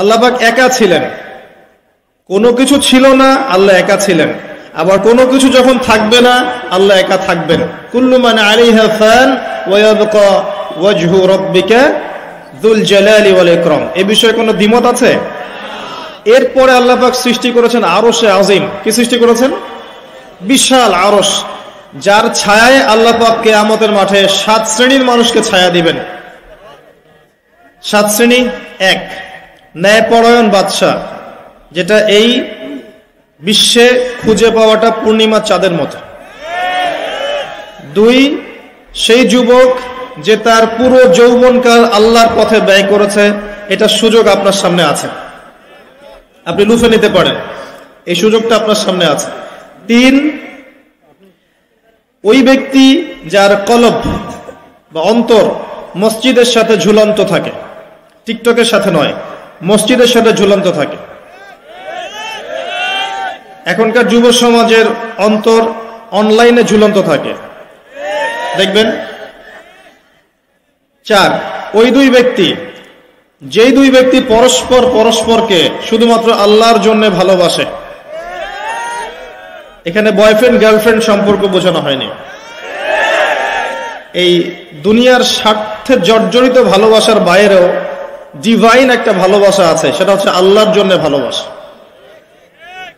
আল্লাহ পাক একা ছিলেন, কোনো কিছু ছিল না, আল্লাহ একা ছিলেন। আবার কোনো কিছু যখন থাকবে না, আল্লাহ একা থাকবেন। কুল্লু মান আলাইহা ফান ওয়া ইয়াবকা ওয়াজহু রাব্বিকা যুল জালালি ওয়াল ইকরাম। এই বিষয়ে কোনো দ্বিমত আছে? এরপরে আল্লাহ পাক সৃষ্টি করেছেন আরশে আজিম। কি সৃষ্টি করেছেন? বিশাল আরশ, যার ছায়ায় আল্লাহ পাক কিয়ামতের মাঠে 7 শ্রেণীর মানুষকে ছায়া দিবেন। 7 শ্রেণী: 1, ন্যায়পরায়ণ বাদশা, যেটা এই বিশ্বে খুঁজে পাওয়াটা পূর্ণিমা চাঁদের মতো। 2, সেই যুবক যে তার পুরো যৌবনকাল আল্লাহর পথে ব্যয় করেছে। এটা সুযোগ আপনার সামনে আছে, আপনি লুফে নিতে পারেন, এই সুযোগটা আপনার সামনে আছে। 3, ওই ব্যক্তি যার কলব বা অন্তর মসজিদের সাথে ঝুলন্ত থাকে, টিকটকের সাথে নয়, মসজিদের সাথে ঝুলন্ত থাকে। এখনকার যুব সমাজের অন্তর অনলাইনে ঝুলন্ত থাকে, দেখবেন। 4, ওই দুই ব্যক্তি, যেই দুই ব্যক্তি পরস্পরকে শুধুমাত্র আল্লাহর জন্য ভালোবাসে। এখানে বয়ফ্রেন্ড গার্লফ্রেন্ড সম্পর্ক বোঝানো হয়নি, এই দুনিয়ার স্বার্থে জর্জরিত ভালোবাসার বাইরেও ডিভাইন একটা ভালোবাসা আছে, সেটা হচ্ছে আল্লাহর জন্য ভালোবাসা।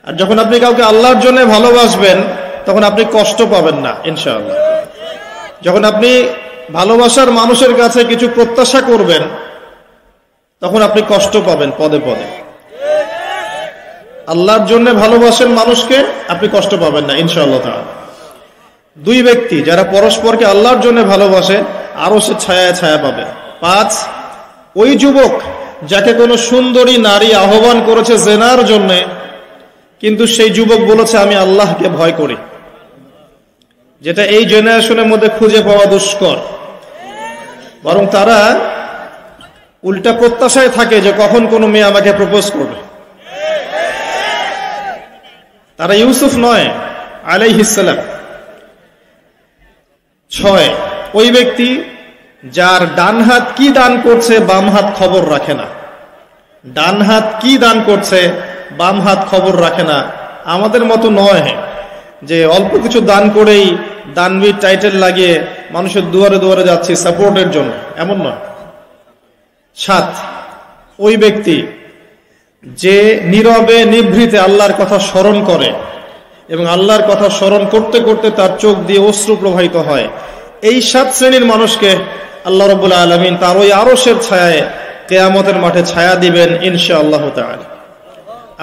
আর যখন আপনি কাউকে আল্লাহর জন্য ভালোবাসবেন, তখন আপনি কষ্ট পাবেন না ইনশাআল্লাহ। যখন আপনি ভালোবাসার মানুষের কাছে কিছু প্রত্যাশা করবেন, তখন আপনি কষ্ট পাবেন পদে পদে। আল্লাহর জন্য ভালোবাসেন মানুষকে, আপনি কষ্ট পাবেন না ইনশাআল্লাহ তাআলা। 2 ব্যক্তি যারা পরস্পরকে আল্লাহর জন্য ভালোবাসে, আরো সে ছায়া ছায়া পাবে। 5, ওই যুবক যাকে কোনো সুন্দরী নারী আহ্বান করেছে জেনার জন্য, কিন্তু সেই যুবক বলেছে আমি আল্লাহকে ভয় করি, যেটা এই জেনারেশনের মধ্যে খুঁজে পাওয়া দুষ্কর। বরং তারা উল্টা প্রত্যাশায় থাকে যে কখন কোনো মেয়ে আমাকে প্রপোজ করবে। তারা ইউসুফ নয় আলাইহিস সালাম। 6, ওই ব্যক্তি যার ডান হাত কি দান করছে, বাম হাত খবর রাখে না। ডান হাত কি দান করছে, বাম হাত খবর রাখে না। আমাদের মতো নয় যে অল্প কিছু দান করেই দানবীর টাইটেল লাগিয়ে মানুষের দুয়ারে দুয়ারে যাচ্ছি সাপোর্টের জন্য, এমন নয়। 7, ওই ব্যক্তি যে নীরবে নিভৃতে আল্লাহর কথা স্মরণ করে এবং আল্লাহর কথা স্মরণ করতে করতে তার চোখ দিয়ে অশ্রু প্রবাহিত হয়। এই 7 শ্রেণীর মানুষকে আল্লাহ রাব্বুল আলামিন তার ওই আরশের ছায়ায় কিয়ামতের মাঠে ছায়া দিবেন ইনশাআল্লাহ তাআলা।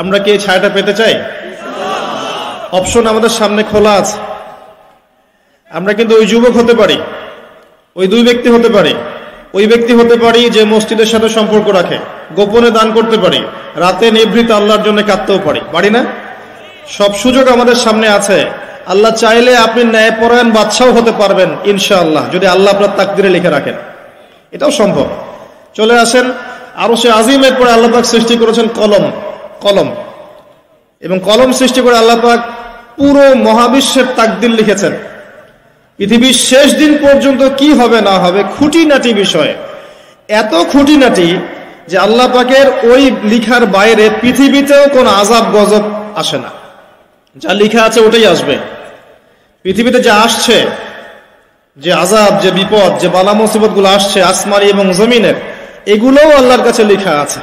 আমরা কি এই ছায়াটা পেতে চাই? অপশন আমাদের সামনে খোলা আছে। আমরা কিন্তু ওই যুবক হতে পারি, ওই 2 ব্যক্তি হতে পারি, ওই ব্যক্তি হতে পারি যে মসজিদের সাথে সম্পর্ক রাখে, গোপনে দান করতে পারি, রাতে নিভৃত আল্লাহর জন্য কাঁদতেও পারি না? সব সুযোগ আমাদের সামনে আছে। আল্লাহ চাইলে আপনি ন্যায়পরায়ণ বাদশাও হতে পারবেন ইনশাআল্লাহ, যদি আল্লাহ আপনার তাকদিরে লিখে রাখেন, এটাও সম্ভব। চলে আসেন আরশে আজিমের পরে আল্লাহ পাক সৃষ্টি করেছেন কলম, এবং কলম সৃষ্টি করে আল্লাহ পাক পুরো মহাবিশ্বের তাকদির লিখেছেন। পৃথিবীর শেষ দিন পর্যন্ত কি হবে না হবে, খুঁটিনাটি বিষয়, এত খুঁটিনাটি যে আল্লাহ পাকের ওই লিখার বাইরে পৃথিবীতেও কোন আযাব গজব আসে না। যা লিখা আছে ওটাই আসবে। পৃথিবীতে যা আসছে, যে আযাব, যে বিপদ, যে বালা মুসিবত গুলো আসছে আসমানি এবং জমিনের, এগুলোও আল্লাহর কাছে লেখা আছে।